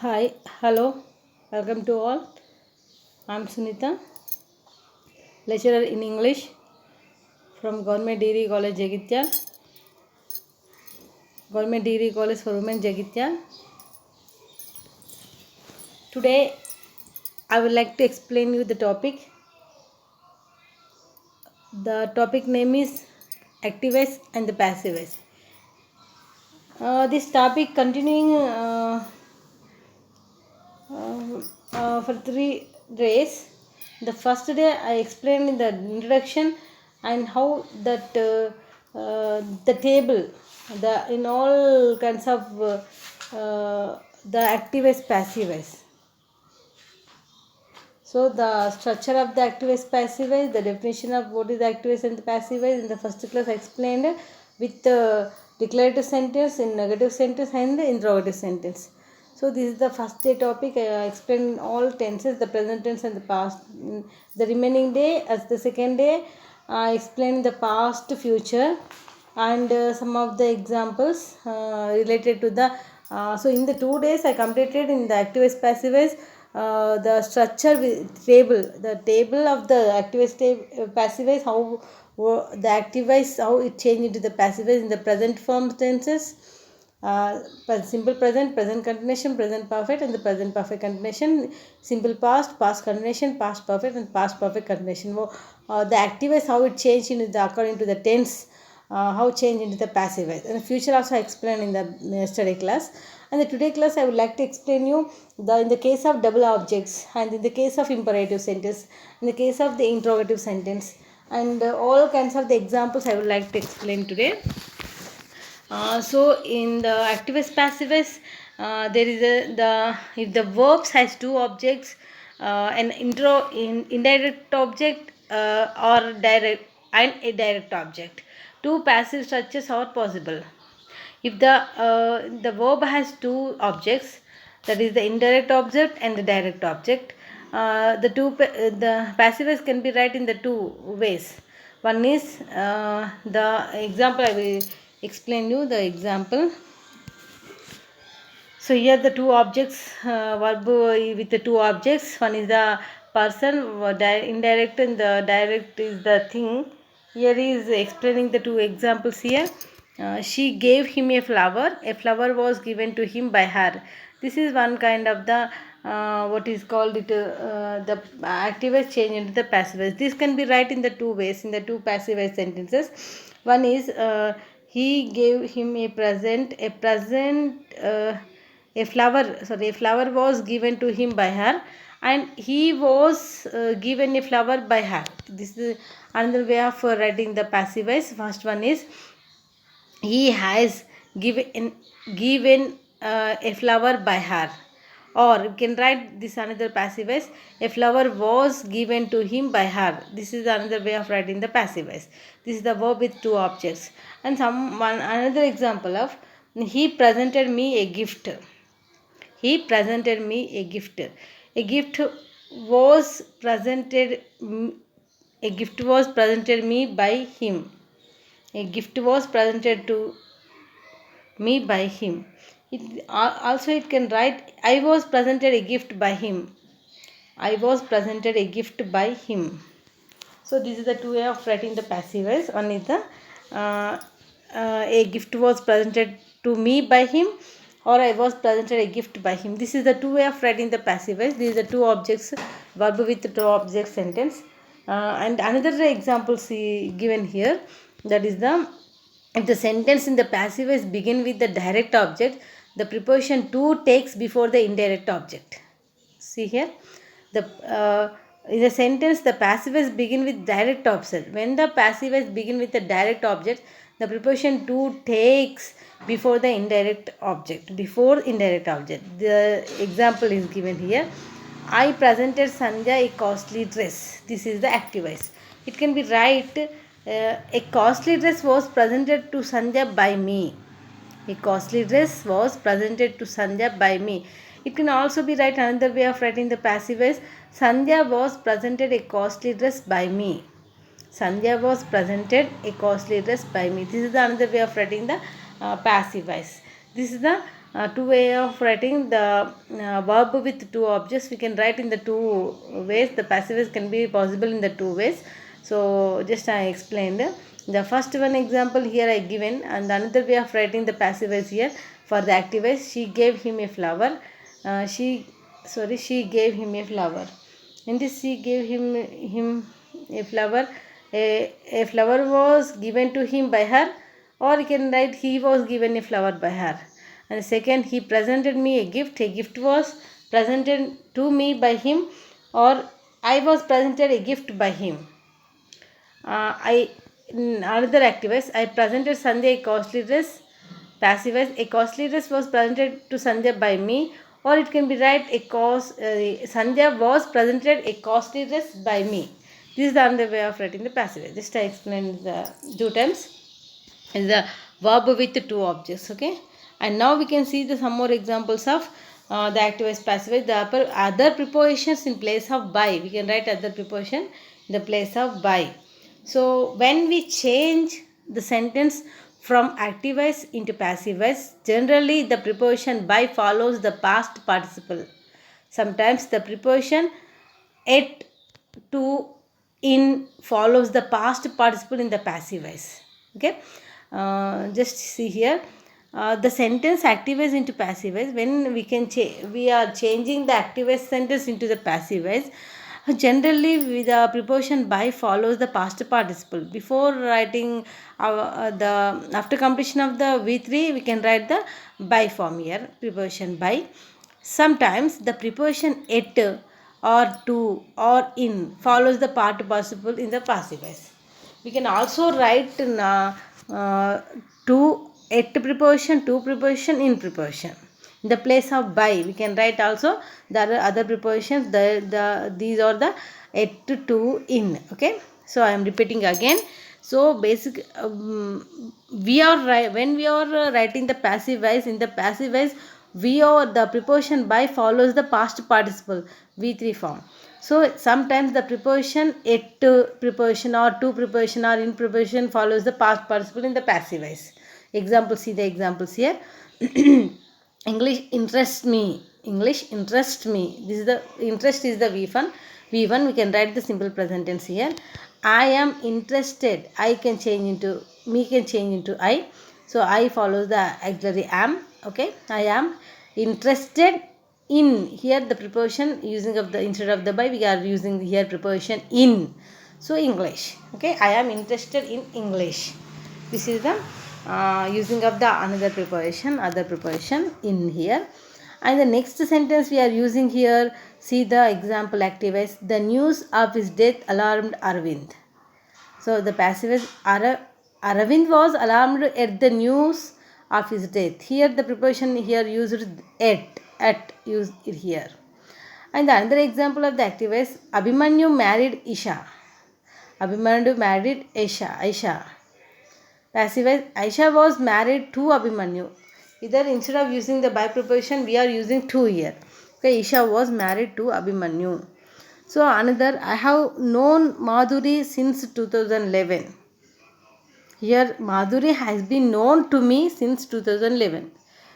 Hi, hello, welcome to all. I'm Sunita, lecturer in English from Government Degree College, Jagitial, Government Degree College for Women, Jagitial. Today, I would like to explain you the topic. The topic name is activists and the passivists. This topic continuing for 3 days. The first day I explained in the introduction and how that the table, the in all kinds of the activist passivist. So the structure of the activist passivist, the definition of what is activist and the passivist in the first class I explained with the declarative sentence, in negative sentence and the interrogative sentence. So this is the first day topic. I explained all tenses, the present tense and the past. The remaining day, as the second day, I explained the past, future, and some of the examples related to the. So in the 2 days, I completed in the activist passivist the structure table, the table of the activist passivist, how the activist, how it changed into the passivist in the present form tenses. Simple present, present continuation, present perfect, and the present perfect continuation, simple past, past continuation, past perfect, and past perfect continuation. The activist, how it changed into the according to the tense, how change into the passive voice. And the future also I explained in the yesterday class. And the today class I would like to explain you the in the case of double objects, and in the case of imperative sentence, in the case of the interrogative sentence, and all kinds of the examples I would like to explain today. So in the activist passivist, there is the if the verbs has two objects, an indirect object or direct and a direct object. Two passive structures are possible. If the verb has two objects, that is the indirect object and the direct object, the passivist can be written in the two ways. One is the example I will explain you the example. So here the two objects, verb with the two objects. One is the person, indirect, and the direct is the thing. Here is explaining the two examples here. She gave him a flower. A flower was given to him by her. This is one kind of the what is called it the active change into the passive. This can be right in the two ways, in the two passive sentences. One is he gave him a present. A flower was given to him by her, and he was given a flower by her. This is another way of writing the passive voice. First one is he has given a flower by her, or you can write this another passive voice, a flower was given to him by her. This is another way of writing the passive voice. This is the verb with two objects. And another example of he presented me a gift. He presented me a gift. A gift was presented. A gift was presented me by him. A gift was presented to me by him. Also it can write I was presented a gift by him. I was presented a gift by him. So this is the two way of writing the passive voice. One is the a gift was presented to me by him, or I was presented a gift by him. This is the two way of writing the passive voice. These are two objects, verb with two object sentence. And another example given here, that is the if the sentence in the passive voice begin with the direct object, the preposition to takes before the indirect object. See here, the in the sentence the passive voice begin with direct object. When the passive voice begin with the direct object, the preposition to takes before the indirect object. Before indirect object. The example is given here. I presented Sandhya a costly dress. This is the active voice. It can be right. A costly dress was presented to Sandhya by me. A costly dress was presented to Sandhya by me. It can also be right another way of writing the passive voice. Sandhya was presented a costly dress by me. Sandhya was presented a costly dress by me. This is the another way of writing the passive voice. This is the two way of writing the verb with two objects. We can write in the two ways. The passive voice can be possible in the two ways. So just I explained the first one example here I given, and another way of writing the passive voice here for the active voice. She gave him a flower. She gave him a flower. In this, she gave him a flower. A flower was given to him by her, or you can write he was given a flower by her. And second, he presented me a gift. A gift was presented to me by him, or I was presented a gift by him. Another active voice, I presented Sandhya a costly dress. Passive voice, a costly dress was presented to Sandhya by me, or it can be right Sandhya was presented a costly dress by me. This is the other way of writing the passive voice. Just I explained the two times. Is the verb with two objects. Okay, and now we can see some more examples of the active voice, passive voice. The other prepositions in place of by. We can write other preposition in the place of by. So when we change the sentence from active voice into passive voice, generally the preposition by follows the past participle. Sometimes the preposition at, to, in follows the past participle in the passive voice. Okay, just see here. The sentence active voice into passive voice. When we are changing the active voice sentence into the passive voice, generally the preposition by follows the past participle. Before writing the after completion of the V3, we can write the by form here, preposition by. Sometimes the preposition at or to or in follows the past participle in the passive voice. We can also write to at preposition, to preposition, in preposition. In the place of by, we can write also the other prepositions. These are the at, to, in. Okay, so I am repeating again. So basic, when we are writing the passive voice, in the passive voice, the preposition by follows the past participle V3 form. So sometimes the preposition at preposition or to preposition or in preposition follows the past participle in the passive voice. Example, see the examples here. English interests me. English interests me. This is the interest is the V1. V1 we can write the simple present tense here. I am interested. I can change into me, can change into I. So I follows the auxiliary am. Okay, I am interested in. Here the preposition using of the instead of the by, we are using here preposition in. So English. Okay, I am interested in English. This is the using of the another preposition, other preposition in here. And the next sentence we are using here, see the example active voice. The news of his death alarmed Arvind. So the passive is Arvind was alarmed at the news of his death. Here the preposition here used at used it here. And the another example of the active voice, Abhimanyu married Isha. Abhimanyu married Aisha. Passive voice, Aisha was married to Abhimanyu. Either instead of using the by preposition, we are using to here. Okay, Isha was married to Abhimanyu. So another, I have known Madhuri since 2011. Here Madhuri has been known to me since 2011.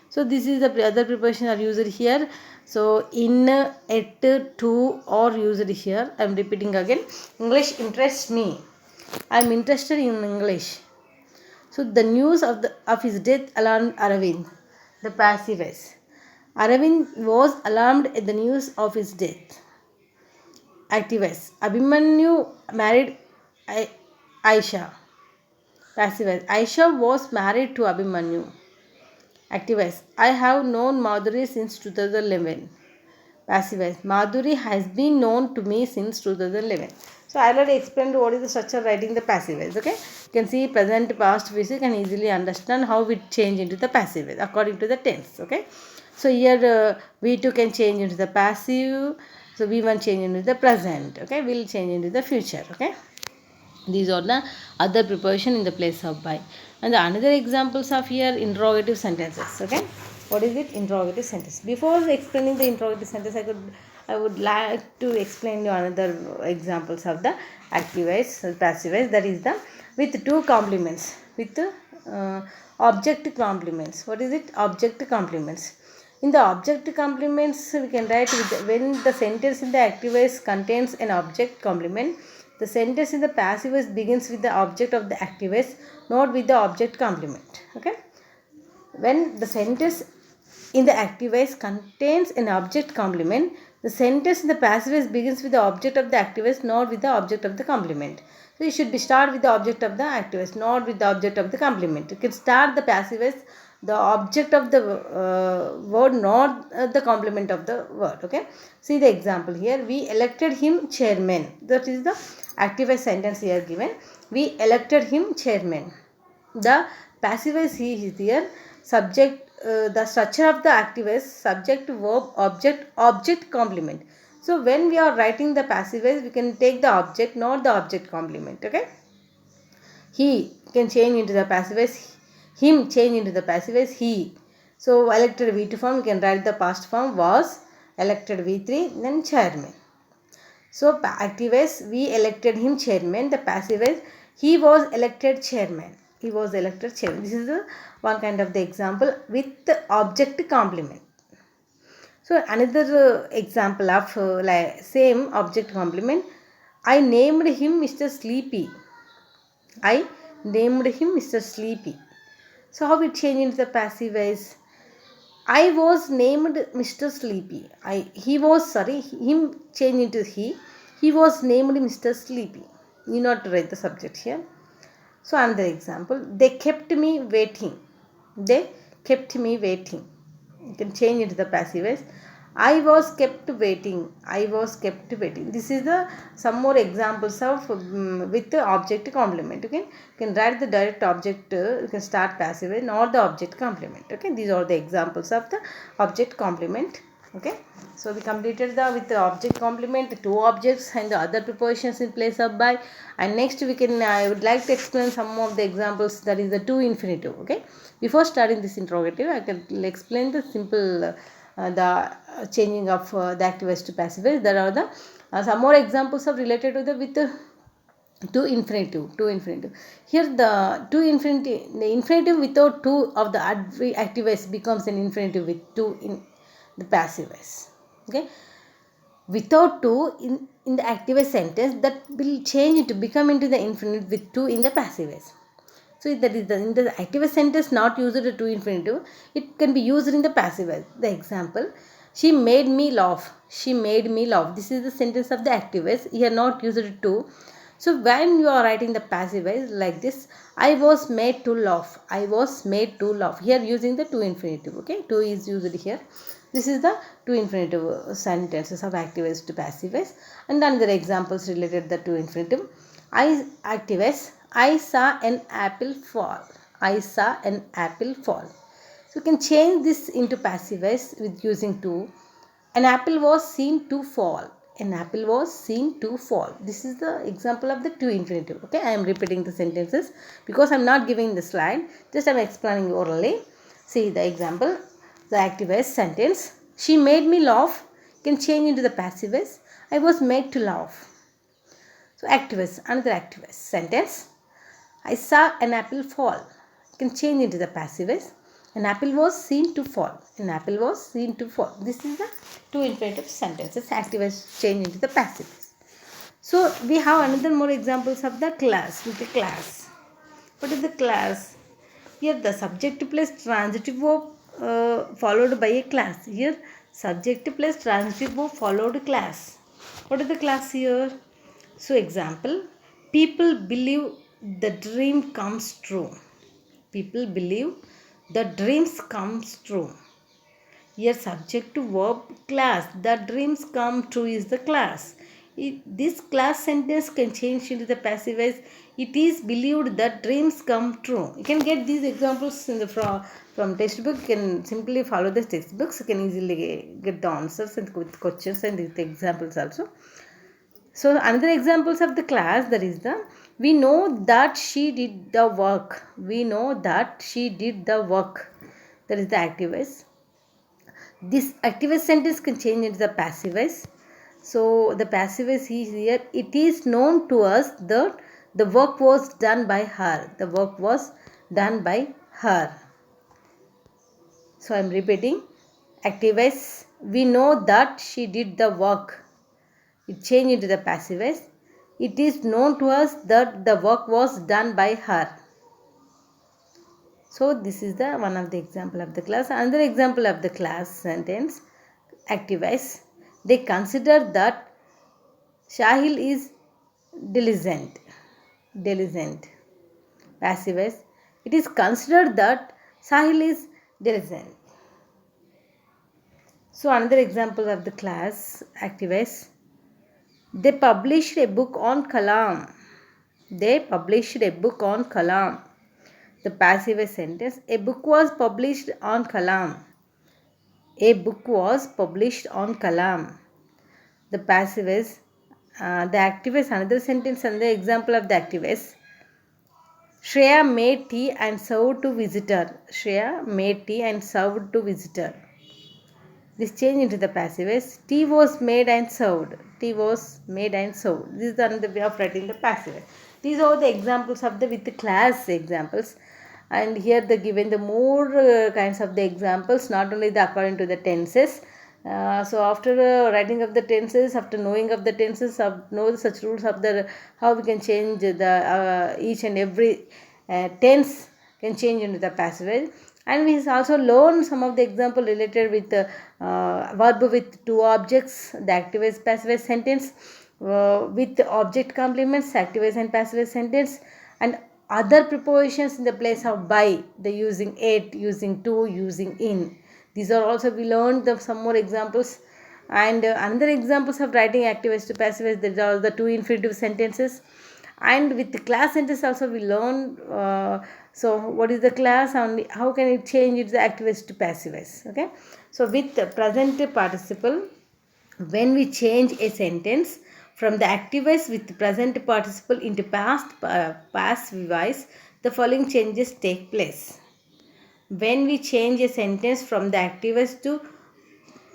So this is the other preposition are used here. So in, at, to or used here. I am repeating again. English interests me. I am interested in English. So the news of his death alarmed Aravind. The passive voice. Aravind was alarmed at the news of his death. Active voice. Abhimanyu married Aisha. Passive voice. Aisha was married to Abhimanyu. Active voice. I have known Madhuri since 2011. Passive voice. Madhuri has been known to me since 2011. So I already explained what is the structure of writing the passive voice. Okay, you can see present, past, future. You can easily understand how we change into the passive voice according to the tense. Okay, so here V2 can change into the passive. So V1 change into the present. Okay, will change into the future. Okay, these are the other preposition in the place of by. And the another examples of here interrogative sentences. Okay, what is it? Interrogative sentence. Before explaining the interrogative sentence, I would like to explain you another examples of the active voice, passive voice. That is the with two complements. With object complements. What is it? Object complements. In the object complements, we can write when the sentence in the active voice contains an object complement, the sentence in the passive voice begins with the object of the active voice, not with the object complement. Okay. When the sentence in the active voice contains an object complement, the sentence in the passive voice begins with the object of the active voice, not with the object of the complement. So you should start with the object of the active voice, not with the object of the complement. You can start the passive voice, the object of the word, not the complement of the word. Okay. See the example here. We elected him chairman. That is the active voice sentence here given. We elected him chairman. The passive voice he is here. Subject, the structure of the active voice, subject, verb, object complement. So when we are writing the passive voice, we can take the object, not the object complement. Okay. He can change into the passive voice. Him change into the passive voice. He. So elected V2 form, we can write the past form was elected V3, then chairman. So active voice, we elected him chairman. The passive voice, he was elected chairman. He was elected chairman. This is the one kind of the example with the object complement. So another example of same object complement. I named him Mr. Sleepy. I named him Mr. Sleepy. So how it changed into the passive voice? I was named Mr. Sleepy. Him changed into he. He was named Mr. Sleepy. You not write the subject here. So another example. They kept me waiting. They kept me waiting. You can change into the passive voice. I was kept waiting. I was kept waiting. This is the some more examples of with the object complement. Okay, you can write the direct object. You can start passive voice, not the object complement. Okay, these are the examples of the object complement. Okay, so we completed with the object complement, the two objects and the other prepositions in place of by. And next we can I would like to explain some of the examples, that is the to infinitive. Okay, before starting this interrogative, I can explain the simple the changing of the active voice to passive voice. There are the some more examples of related to the with to infinitive. Here the to infinitive, the infinitive without two of the active voice becomes an infinitive with two in the passive voice. Okay, without two in the active voice sentence, that will change to become into the infinite with two in the passive voice. So that is in the active voice sentence not used to infinitive, it can be used in the passive voice. The example, she made me laugh. She made me laugh. This is the sentence of the active voice. Here not used to. So when you are writing the passive voice like this, I was made to laugh. I was made to laugh. Here using the to infinitive. Okay, to is used here. This is the to infinitive sentences of active voice to passive voice. And then there are examples related to the to infinitive. I active voice. I saw an apple fall. I saw an apple fall. So you can change this into passive voice with using to. An apple was seen to fall. An apple was seen to fall. This is the example of the to infinitive. Okay, I am repeating the sentences because I am not giving the slide. Just I am explaining orally. See the example. The active voice sentence. She made me laugh. You can change into the passive voice. I was made to laugh. So active voice, another active voice sentence. I saw an apple fall. You can change into the passive voice. An apple was seen to fall. An apple was seen to fall. This is the two infinitive sentences. Active voice change into the passive voice. So we have another more examples of the class. With the class. What is the class? Here the subject plus transitive verb followed by a class. Here subject plus transitive verb followed class. What is the class here? So example, people believe the dream comes true. People believe the dreams comes true. Here subject to verb class. The dreams come true is the class. This class sentence can change into the passive voice. It is believed that dreams come true. You can get these examples in the from textbook. You can simply follow the textbooks. You can easily get the answers and with questions and with examples also. So another examples of the class, that is the we know that she did the work. We know that she did the work. That is the active voice. This active voice sentence can change into the passive voice. So the passive voice is here. It is known to us that the work was done by her. The work was done by her. So I am repeating. Active voice. We know that she did the work. It changed into the passive voice. It is known to us that the work was done by her. So this is the one of the example of the class. Another example of the class sentence. Active voice. They consider that Shahil is diligent. Passive voice. It is considered that Sahil is diligent. So another example of the class active voice. They published a book on Kalam. The passive voice sentence. A book was published on Kalam. The passive voice. The active voice. Another sentence and the example of the active voice. Shreya made tea and served to visitor. This change into the passive voice. Tea was made and served. This is another way of writing the passive voice. These are the examples of the with the class examples. And here they given the more kinds of the examples, not only the according to the tenses. So after writing of the tenses, after knowing of the tenses, know such rules of the how we can change the each and every tense can change into the passive voice. And we also learn some of the example related with verb with two objects, the active voice passive voice sentence, with object complements, active voice and passive voice sentence, and other prepositions in the place of by, the using it, using to, using in. These are also we learned some more examples. And another examples of writing active voice to passive voice, these are the two infinitive sentences. And with the class sentence also we learn. So what is the class and how can it change its active voice to passive voice? Okay. So with the present participle, when we change a sentence from the active voice with present participle into passive voice, the following changes take place. When we change a sentence from the active voice to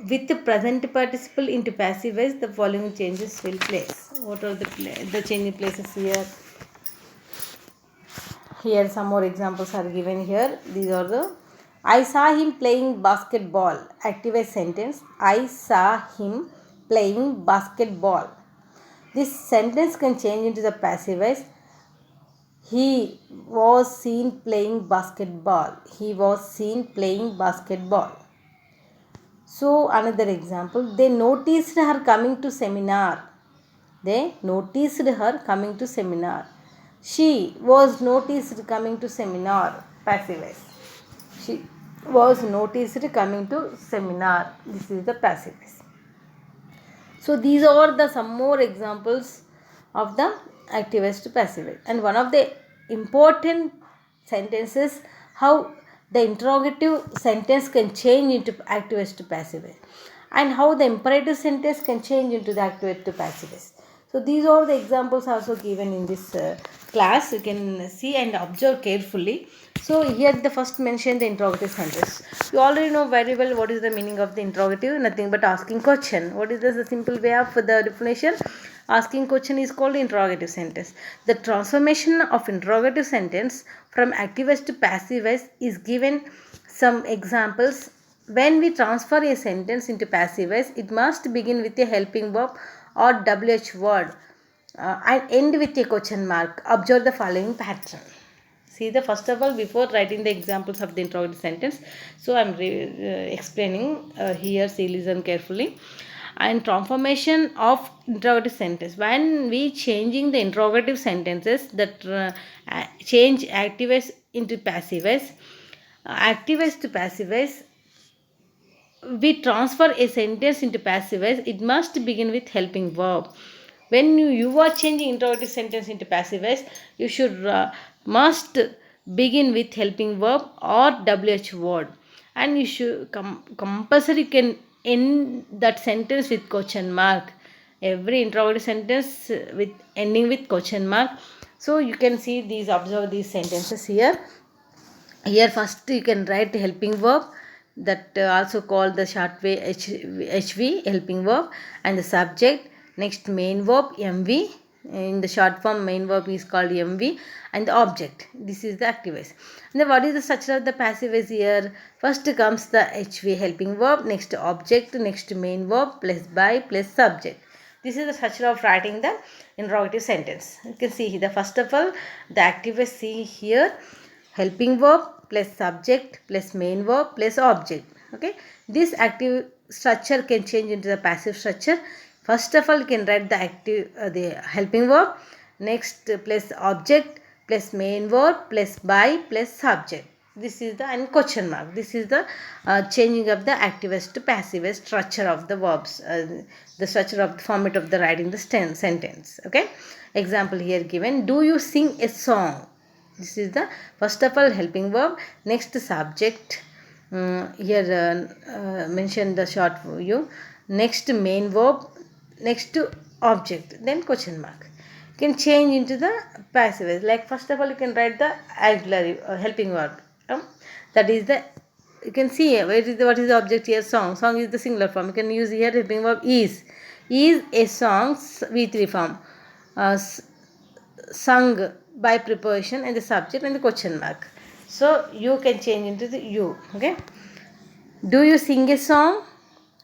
with the present participle into passive voice, the following changes will place. What are the changing places here? Here some more examples are given here. These are the I saw him playing basketball. Active voice sentence. I saw him playing basketball. This sentence can change into the passive voice. He was seen playing basketball. So another example. They noticed her coming to seminar. She was noticed coming to seminar. Passive voice. She was noticed coming to seminar. This is the passive voice. So these are the some more examples of the active voice to passive voice. And one of the important sentences, how the interrogative sentence can change into active voice to passive voice, and how the imperative sentence can change into the active voice to passive voice. So these are the examples also given in this class. You can see and observe carefully. So here the first mention the interrogative sentence. You already know very well what is the meaning of the interrogative. Nothing but asking question. What is the simple way of the definition? Asking question is called interrogative sentence. The transformation of interrogative sentence from active voice to passive voice is given some examples. When we transfer a sentence into passive voice, it must begin with a helping verb or WH word and end with a question mark. Observe the following pattern. See the first of all, before writing the examples of the interrogative sentence, so I am explaining here. See, listen carefully. And transformation of interrogative sentence. When we changing the interrogative sentences, that change active voice into passive voice. Active voice to passive voice, we transfer a sentence into passive voice, it must begin with helping verb. When you are changing interrogative sentence into passive voice, you should must begin with helping verb or WH word, and you should compulsory can end that sentence with question mark. Every interrogative sentence with ending with question mark. So you can see these, observe these sentences here. Here first you can write helping verb, that also called the short way HV, helping verb, and the subject. Next main verb MV, In the short form, main verb is called MV, and the object. This is the active voice. And then what is the structure of the passive voice here? First comes the HV helping verb, next object, next main verb, plus by, plus subject. This is the structure of writing the interrogative sentence. You can see the first of all, the active voice, see here, helping verb plus subject plus main verb plus object. Okay, this active structure can change into the passive structure. First of all, you can write the active the helping verb, next plus object plus main verb plus by plus subject. This is the and question mark. This is the changing of the active voice to passive voice structure of the verbs, the structure of the format of the writing the sentence. Okay, example here given: do you sing a song? This is the first of all helping verb, next subject, here mention the short view, next main verb, next object, then question mark. You can change into the passive voice. Like first of all, you can write the auxiliary helping verb. That is the, you can see what is the object here? Song. Song is the singular form. You can use here helping verb is. Is a song V3 form. Sung by preposition and the subject and the question mark. So you can change into the you. Okay. Do you sing a song?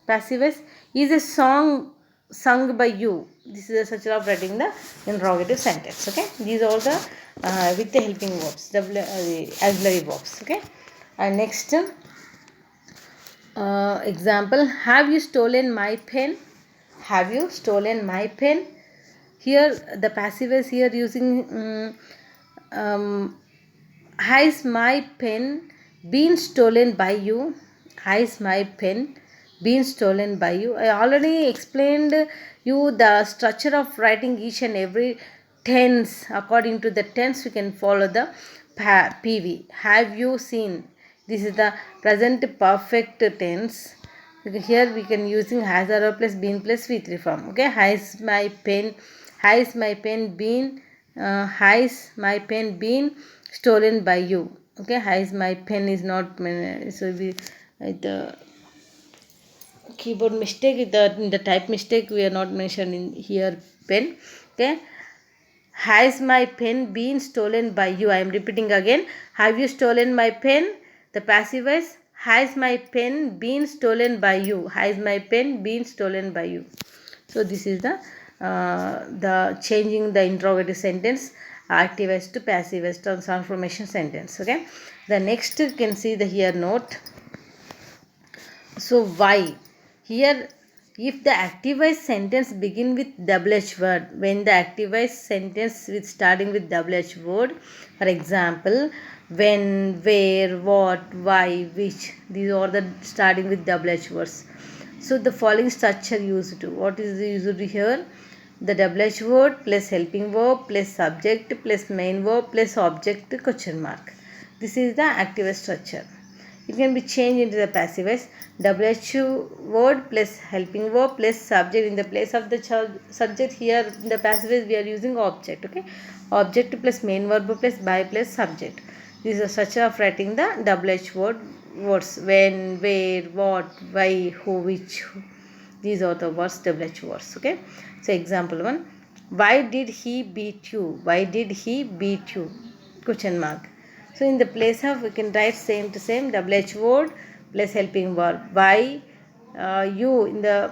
Passive voice. Is a song sung by you? This is a structure of writing the interrogative sentence. Okay. These are the with the helping verbs, the auxiliary verbs. Okay. And next example: have you stolen my pen? Have you stolen my pen? Here the passive is here using has my pen been stolen by you? Has my pen been stolen by you? I already explained you the structure of writing each and every tense. According to the tense, we can follow the PV. Have you seen? This is the present perfect tense. Here we can using has or plus been plus V3 form. Okay, has my pen been stolen by you? Okay, has my pen is not, so we the keyboard mistake, the type mistake, we are not mentioning here pen. Okay, has my pen been stolen by you? I am repeating again. Have you stolen my pen? The passive voice. Has my pen been stolen by you? Has my pen been stolen by you? So this is the changing the interrogative sentence active voice to passive voice transformation sentence. Okay. The next you can see the here note. So why here? If the active voice sentence begin with WH word, when the active voice sentence with starting with WH word, for example, when, where, what, why, which, these are the starting with WH words. So the following structure used to, what is used here? The WH word plus helping verb plus subject plus main verb plus object question mark. This is the active voice structure. It can be changed into the passive voice. WH word plus helping verb plus subject. In the place of the subject, here in the passive voice we are using object. Okay, object plus main verb plus by plus subject. This is a structure of writing the WH words: when, where, what, why, who, which. These are the words, WH words. Okay. So example 1. Why did he beat you? Why did he beat you? Question mark. So in the place of, we can write same to same WH word plus helping verb. Why you, in the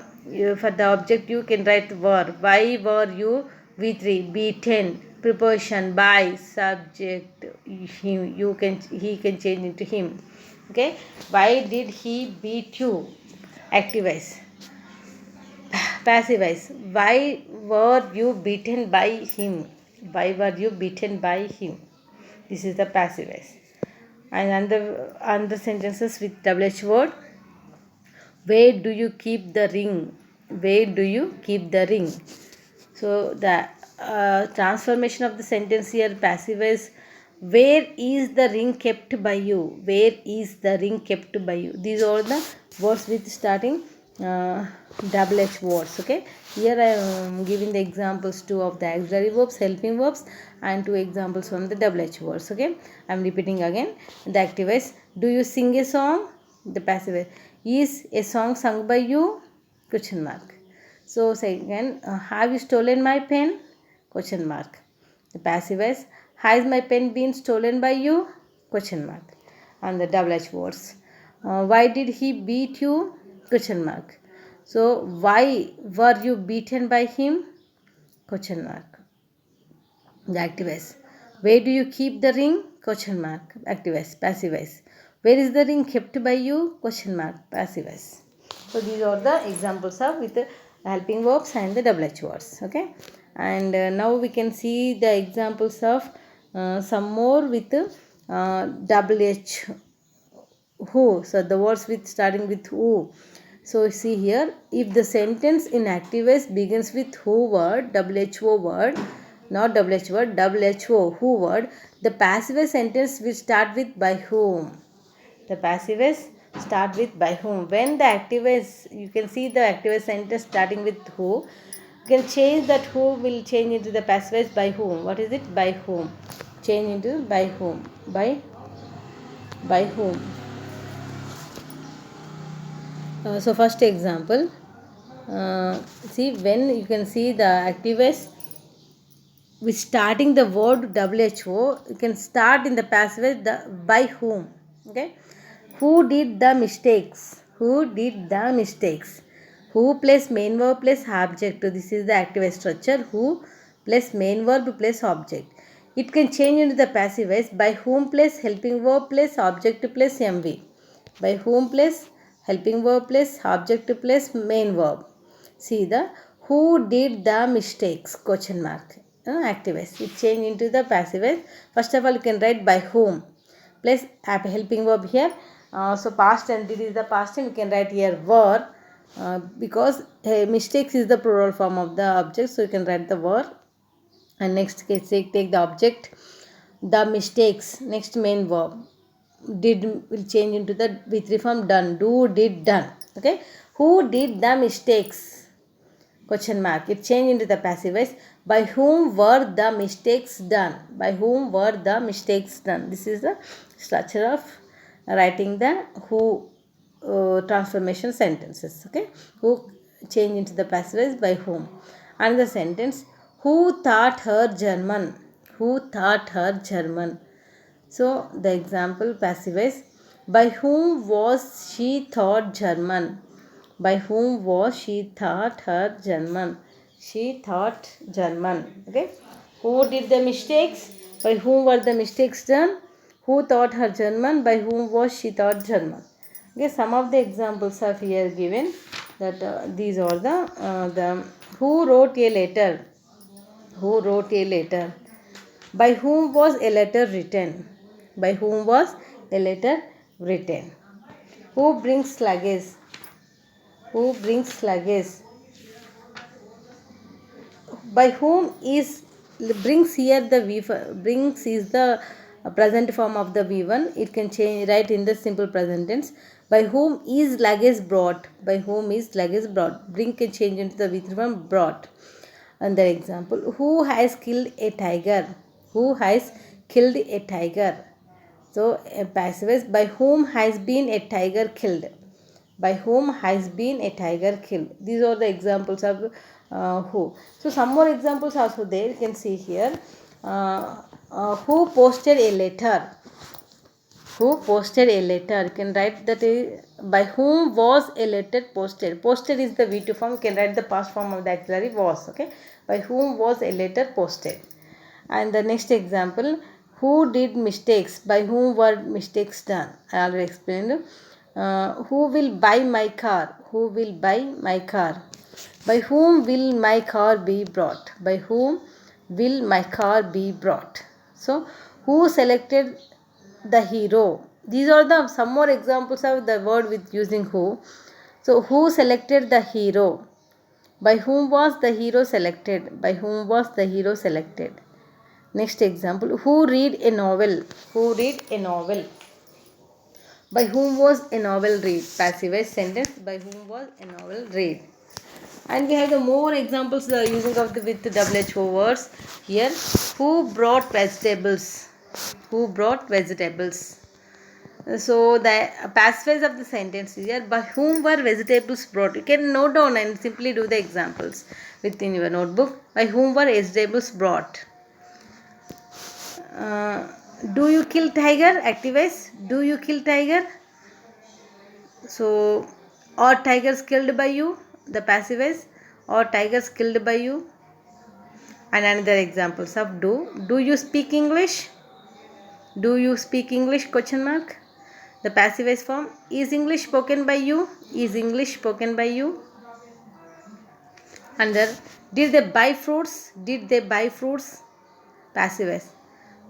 for the object you can write verb. Why were you V3 beaten? Preposition by, subject him, you can, he can change into him. Okay. Why did he beat you? Active voice. Passive voice. Why were you beaten by him? Why were you beaten by him? This is the passive voice. And under sentences with WH word. Where do you keep the ring? Where do you keep the ring? So the transformation of the sentence here, passive voice. Where is the ring kept by you? Where is the ring kept by you? These are the words with starting WH words. Okay. Here I am giving the examples two of the auxiliary verbs, helping verbs, and two examples from the WH words. Okay. I am repeating again. The active voice. Do you sing a song? The passive voice. Is a song sung by you? Question mark. So say again. Have you stolen my pen? Question mark. The passive voice. Has my pen been stolen by you? Question mark. And the double H words. Why did he beat you? Question mark. So why were you beaten by him? Question mark. The active voice. Where do you keep the ring? Question mark. Active voice. Passive voice. Where is the ring kept by you? Question mark. Passive voice. So these are the examples of with the helping verbs and the double H words. Okay. And now we can see the examples of some more with double H who. So the words with starting with who. So see here, if the sentence in active voice begins with who word, WHO word, not WH word, WHO, who word, the passive voice sentence will start with by whom. The passive voice start with by whom. When the active voice, you can see the active voice sentence starting with who, you can change that who will change into the passive voice by whom. What is it? By whom. Change into by whom. By whom. So first example, see when you can see the active voice with starting the word WHO, you can start in the passive voice the by whom. Okay, who did the mistakes? Who did the mistakes? Who plus main verb plus object. This is the active voice structure. Who plus main verb plus object. It can change into the passive voice by whom plus helping verb plus object plus MV. By whom plus helping verb plus object plus main verb. See the who did the mistakes? Question mark. Active voice. It change into the passive voice. First of all, you can write by whom plus helping verb here. So past tense, this is the past tense. You can write here were because mistakes is the plural form of the object. So you can write the were. And next case, take the object. The mistakes. Next main verb. Did will change into the V3 form done. Do, did, done. Okay. Who did the mistakes? Question mark. It changed into the passive voice. By whom were the mistakes done? By whom were the mistakes done? This is the structure of writing the who transformation sentences. Okay. Who change into the passive voice by whom. Another sentence. Who taught her German? Who taught her German? So the example passive voice. By whom was she taught German? By whom was she taught her German? She taught German. Okay. Who did the mistakes? By whom were the mistakes done? Who taught her German? By whom was she taught German? Okay. Some of the examples are here given. That these are the who wrote a letter. Who wrote a letter? By whom was a letter written? By whom was a letter written? Who brings luggage? Who brings luggage? By whom is brings here the V brings is the present form of the V1. It can change right in the simple present tense. By whom is luggage brought? By whom is luggage brought? Bring can change into the V3 form brought. Another example. Who has killed a tiger? Who has killed a tiger? So a passive voice. By whom has been a tiger killed? By whom has been a tiger killed? These are the examples of who. So some more examples also there. You can see here. Who posted a letter? Who posted a letter? You can write that by whom was a letter posted? Posted is the V2 form. You can write the past form of the auxiliary was. Okay. By whom was a letter posted? And the next example. Who did mistakes? By whom were mistakes done? I already explained. Who will buy my car? Who will buy my car? By whom will my car be brought? By whom will my car be brought? So, who selected the hero? These are the some more examples of the word with using who. So, who selected the hero? By whom was the hero selected? By whom was the hero selected? Next example. Who read a novel? Who read a novel? By whom was a novel read? Passive voice sentence. By whom was a novel read? And we have the more examples using of the with WHO words here. Who brought vegetables? Who brought vegetables? So the passive voice of the sentence is here. By whom were vegetables brought? You can note down and simply do the examples within your notebook. By whom were vegetables brought? Uh, do you kill tiger? Active voice. Do you kill tiger? So, or tigers killed by you? The passive voice. Or tigers killed by you? And another examples of do. Do you speak English? Do you speak English? Question mark. The passive voice form. Is English spoken by you? Is English spoken by you? Under did they buy fruits? Did they buy fruits? Passive voice.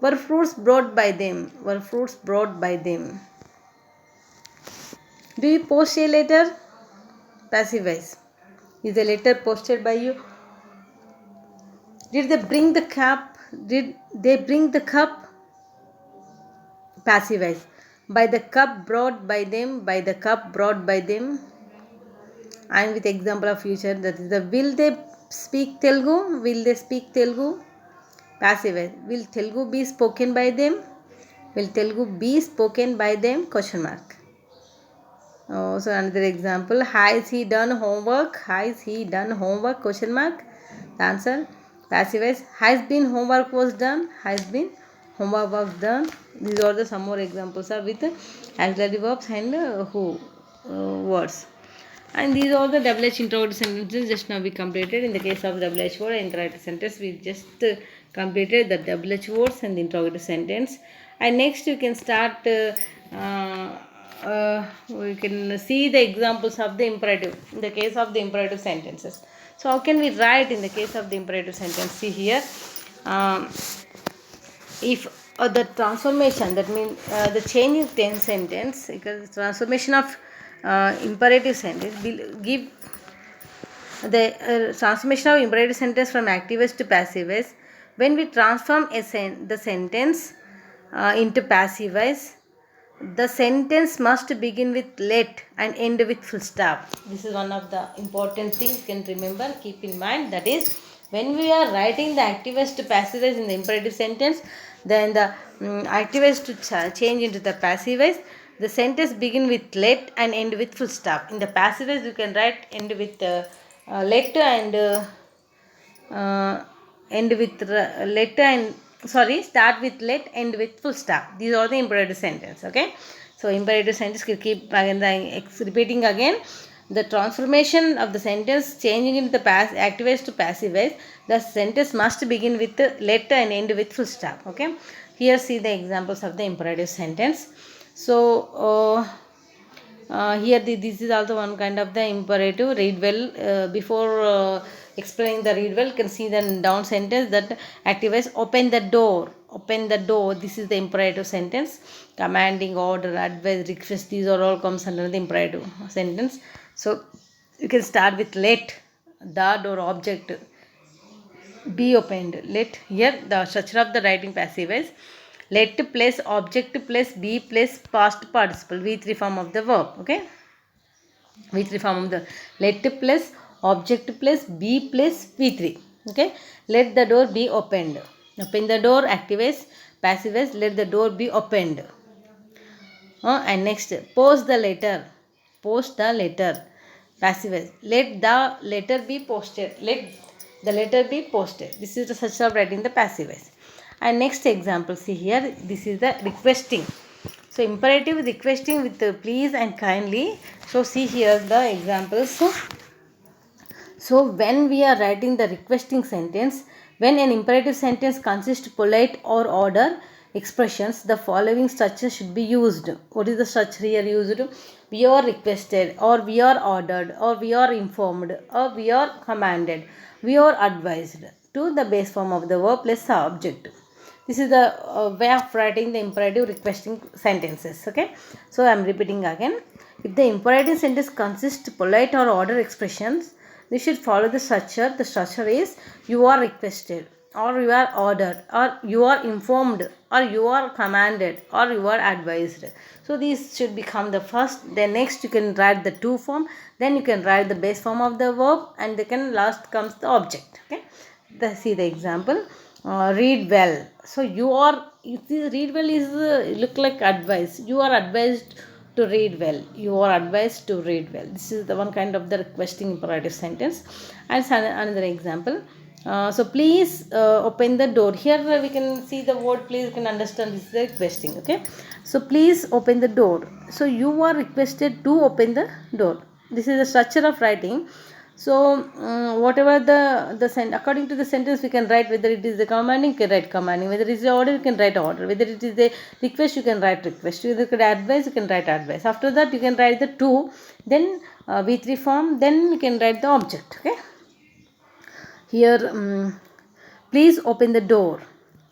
Were fruits brought by them? Were fruits brought by them? Do you post a letter? Passive voice. Is a letter posted by you? Did they bring the cup? Did they bring the cup? Passive voice. By the cup brought by them. By the cup brought by them. And with example of future, that is the will they speak Telugu? Will they speak Telugu? Passive voice. Will Telugu be spoken by them? Will Telugu be spoken by them? Question mark. So another example. Has he done homework? Has he done homework? Question mark. The answer. Passive voice. Has been homework was done? Has been homework was done. These are the some more examples are with auxiliary verbs and who words. And these are the WH interrogative sentences just now we completed. In the case of WH word and interrogative sentence, we just completed the WH words and the interrogative sentence. And next you can start, we can see the examples of the imperative in the case of the imperative sentences. So how can we write in the case of the imperative sentence? See here, if the transformation, that means the change in tense sentence, because transformation of imperative sentence will give the transformation of imperative sentence from active voice to passive voice. When we transform the sentence into passive voice, the sentence must begin with let and end with full stop. This is one of the important things you can remember, keep in mind. That is, when we are writing the active voice to passive voice in the imperative sentence, then the active voice to change into the passive voice, the sentence begin with let and end with full stop. In the passive voice, you can write end with let and end with let and start with let, end with full stop. These are the imperative sentence. Okay, so imperative sentence will keep again repeating again. The transformation of the sentence changing into the active voice to passive voice, the sentence must begin with let and end with full stop. Okay, here see the examples of the imperative sentence. So here this is also one kind of the imperative. Read well. Before explaining the read well, you can see the down sentence that active voice open the door. Open the door. This is the imperative sentence. Commanding, order, advice, request. These are all comes under the imperative sentence. So you can start with let the door object be opened. Let here the structure of the writing passive voice. Let plus object plus be plus past participle, V3 form of the verb. Okay, V3 form of the let plus object plus be plus V3. Okay, let the door be opened. Open the door, active voice, passive voice, let the door be opened. And next, post the letter. Post the letter, passive voice. Let the letter be posted. Let the letter be posted. This is the structure of writing the passive voice. And next example, see here, this is the requesting. So imperative requesting with please and kindly. So see here the examples. So when we are writing the requesting sentence, when an imperative sentence consists polite or order expressions, the following structure should be used. What is the structure here used? We are requested, or we are ordered, or we are informed, or we are commanded, we are advised, to the base form of the verb plus the object. This is the way of writing the imperative requesting sentences. Okay, so I am repeating again. If the imperative sentence consists polite or order expressions, we should follow the structure. The structure is you are requested, or you are ordered, or you are informed, or you are commanded, or you are advised. So these should become the first. Then next you can write the to form. Then you can write the base form of the verb, and then last comes the object. Okay, see the example. Read well. So you are read well is look like advice. You are advised to read well. You are advised to read well. This is the one kind of the requesting imperative sentence. And another example. So please open the door. Here we can see the word please. You can understand this is the requesting. Okay. So please open the door. So you are requested to open the door. This is the structure of writing. So whatever according to the sentence we can write, whether it is the commanding, you can write commanding, whether it is the order, you can write order, whether it is the request, you can write request, whether it is advice, you can write advice. After that you can write the to, then V3 form, then you can write the object. Okay. Here please open the door,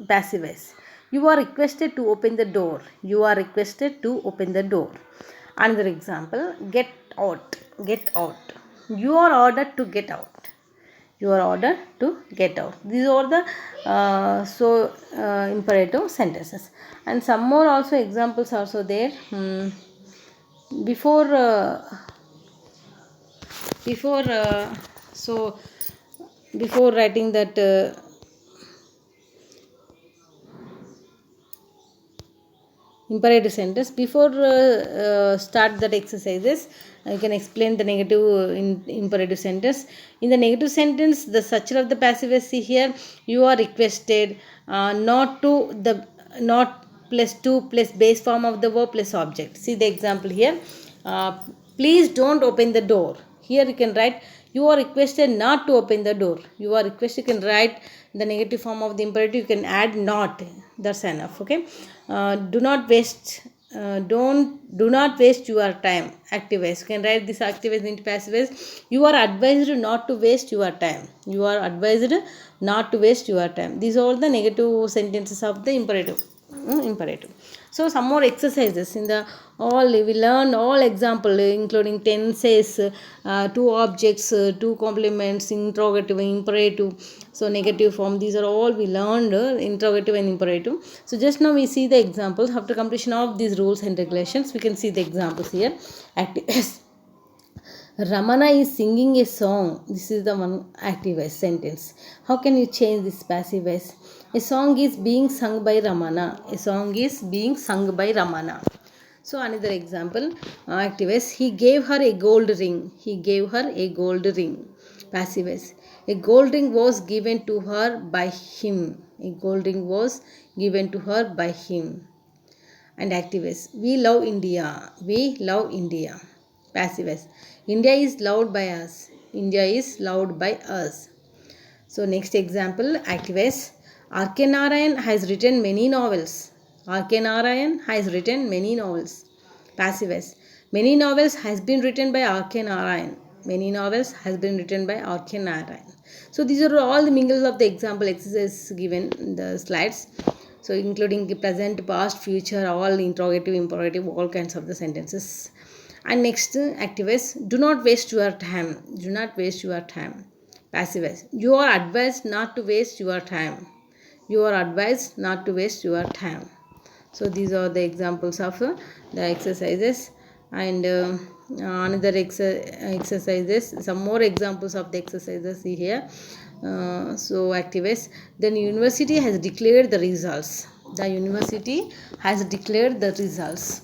passive voice. You are requested to open the door. You are requested to open the door. Another example, get out. Get out. You are ordered to get out. You are ordered to get out. These are the imperative sentences. And some more also examples also there. Before writing that imperative sentence, before start that exercises, you can explain the negative imperative sentence. In the negative sentence, the structure of the passive voice, see here, you are requested, not plus to plus base form of the verb plus object. See the example here, please don't open the door. Here you can write, you are requested not to open the door. You are requested, you can write the negative form of the imperative, you can add not. That's enough. Okay. Do not waste your time. Active voice, you can write this active voice into passive voice. You are advised not to waste your time. You are advised not to waste your time. These are the negative sentences of the imperative. So some more exercises in the all we learned all example including tenses, two objects, two complements, interrogative, imperative, so negative form. These are all we learned, interrogative and imperative. So just now we see the examples. After completion of these rules and regulations, we can see the examples here. Active Ramana is singing a song. This is the one active voice sentence. How can you change this passive voice? A song is being sung by Ramana. A song is being sung by Ramana. So another example, active voice. He gave her a gold ring. He gave her a gold ring. Passive voice. A gold ring was given to her by him. A gold ring was given to her by him. And active voice. We love India. We love India. Passive voice. India is loved by us. India is loved by us. So next example, active voice. R.K. Narayan has written many novels. R.K. Narayan has written many novels. Passive voice. Many novels has been written by R.K. Narayan. Many novels has been written by R.K. Narayan. So these are all the mingles of the example exercises given in the slides. So including the present, past, future, all interrogative, imperative, all kinds of the sentences. And next, active voice. Do not waste your time. Do not waste your time. Passive voice. You are advised not to waste your time. You are advised not to waste your time. So these are the examples of the exercises. And another exercises, some more examples of the exercises see here. So active voice. Then university has declared the results. The university has declared the results.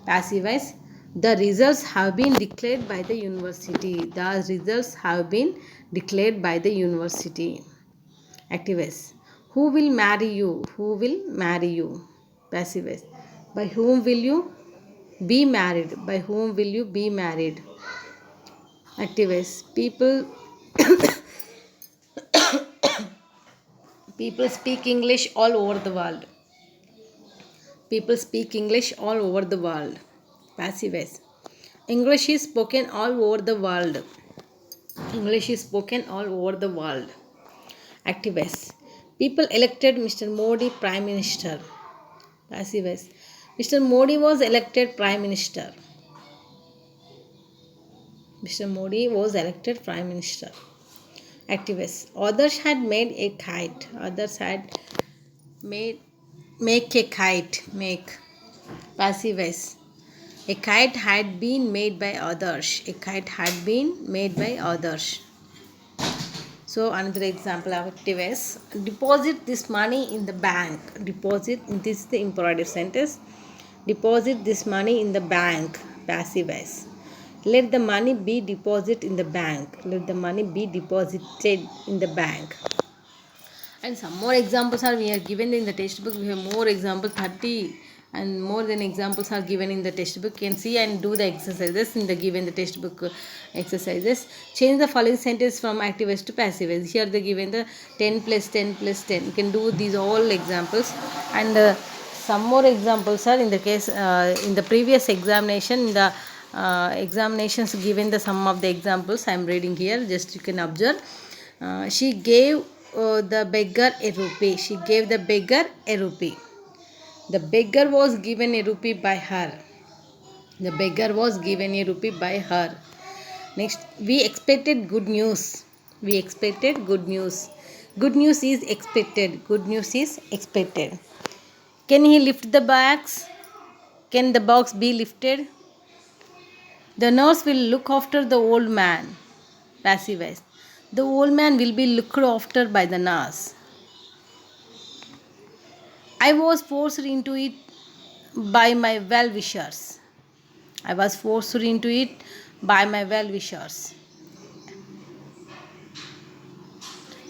Passive voice. The results have been declared by the university. The results have been declared by the university. Active voice. Who will marry you? Who will marry you? Passive voice. By whom will you be married? By whom will you be married? Active voice. People speak English all over the world. People speak English all over the world. Passive voice. English is spoken all over the world. English is spoken all over the world. Active voice. People elected Mr. Modi Prime Minister. Passive voice. Mr. Modi was elected Prime Minister. Mr. Modi was elected Prime Minister. Active voice. Others had made a kite. Others had made make a kite. Make. Passive voice. A kite had been made by others. A kite had been made by others. So another example of active is deposit this money in the bank. Deposit, this is the imperative sentence. Deposit this money in the bank. Passive voice. Let the money be deposited in the bank. Let the money be deposited in the bank. And some more examples are we are given in the textbook. We have more examples, 30 and more than examples are given in the textbook. You can see and do the exercises in the given the textbook exercises. Change the following sentence from active voice to passive voice. Here they given the 10 plus 10 plus 10. You can do these all examples. And some more examples are in the case in the previous examination, in the examinations given the sum of the examples I am reading here, just you can observe. She gave the beggar a rupee. She gave the beggar a rupee. The beggar was given a rupee by her. The beggar was given a rupee by her. Next, we expected good news. We expected good news. Good news is expected. Good news is expected. Can he lift the box? Can the box be lifted? The nurse will look after the old man. Passive voice. The old man will be looked after by the nurse. I was forced into it by my well-wishers. I was forced into it by my well-wishers.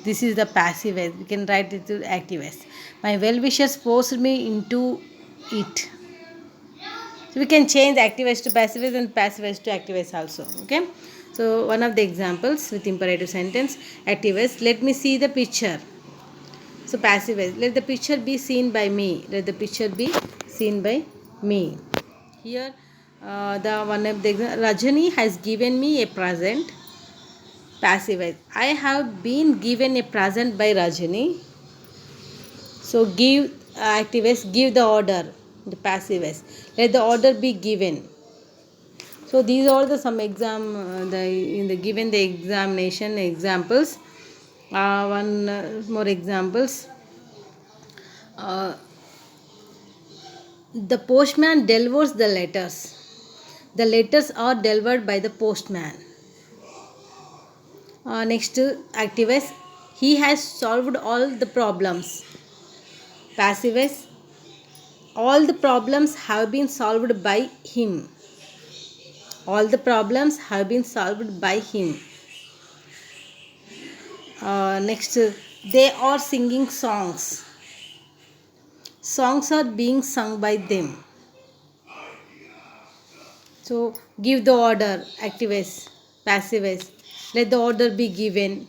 This is the passive voice. We can write it to active voice. My well-wishers forced me into it. So we can change active voice to passive voice and passive voice to active voice also. Okay. So one of the examples with imperative sentence, active voice. Let me see the picture. So passive voice. Let the picture be seen by me. Let the picture be seen by me. Here, the one of the Rajani has given me a present. Passive voice. I have been given a present by Rajani. So give active voice. Give the order. The passive voice. Let the order be given. So these are the some exam in the given the examination examples. One more examples. The postman delivers the letters. The letters are delivered by the postman. Next, active voice. He has solved all the problems. Passive voice. All the problems have been solved by him. All the problems have been solved by him. Next, they are singing songs. Songs are being sung by them. So, give the order, active voice, passive voice. Let the order be given.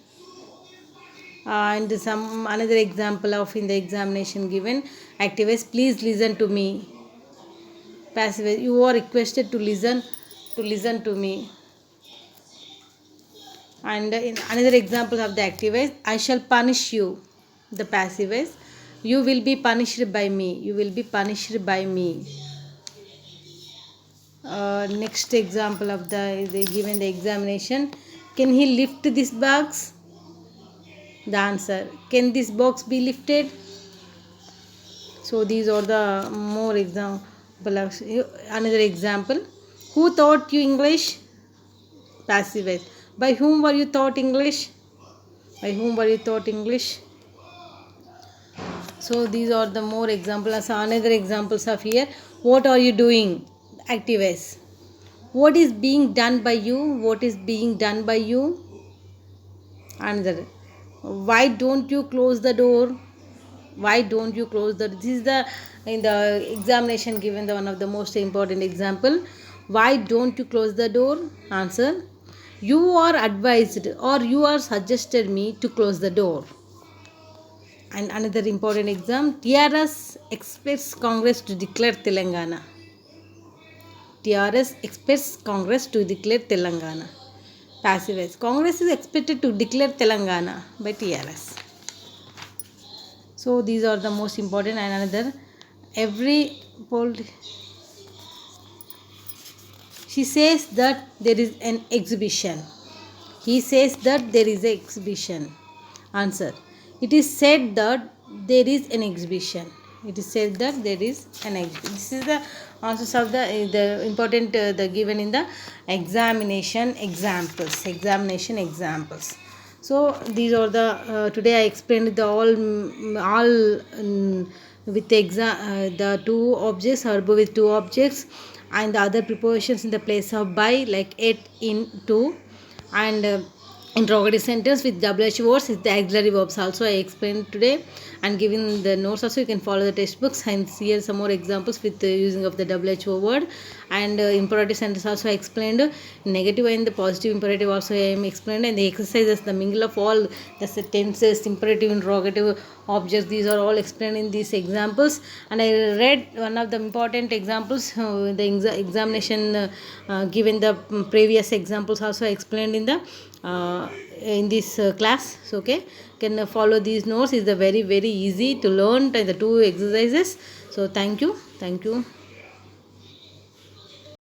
And some another example of in the examination given, active voice, please listen to me. Passive voice, you are requested to listen to me. And in another example of the active voice, I shall punish you. The passive voice, you will be punished by me. You will be punished by me. Next example of the given the examination, can he lift this box? The answer, can this box be lifted? So these are the more example of another example. Who taught you English? Passive voice. By whom were you taught English? By whom were you taught English? So these are the more examples. So another examples of here. What are you doing? Active voice. What is being done by you? What is being done by you? Another. Why don't you close the door? Why don't you close the door? This is the in the examination given the one of the most important example. Why don't you close the door? Answer. You are advised or you are suggested me to close the door. And another important exam, TRS expects Congress to declare Telangana. TRS expects Congress to declare Telangana. Passive voice. Congress is expected to declare Telangana by TRS. So these are the most important. And another, every poll. She says that there is an exhibition. He says that there is an exhibition. Answer. It is said that there is an exhibition. It is said that there is an exhibition. This is the answers of the important the given in the examination examples. Examination examples. So these are the today I explained the all with the the two objects, verb with two objects, and the other prepositions in the place of by, like it, in, to, and interrogative sentence with WH words is the auxiliary verbs also I explained today, and given the notes also you can follow the textbooks and see here some more examples with the using of the WHO word, and imperative sentence also I explained, negative and the positive imperative also I am explained, and the exercises, the mingle of all the tenses, imperative, interrogative, objects, these are all explained in these examples. And I read one of the important examples, the examination given the previous examples also explained in this class. So okay, can follow these notes, is the very very easy to learn the two exercises. So thank you.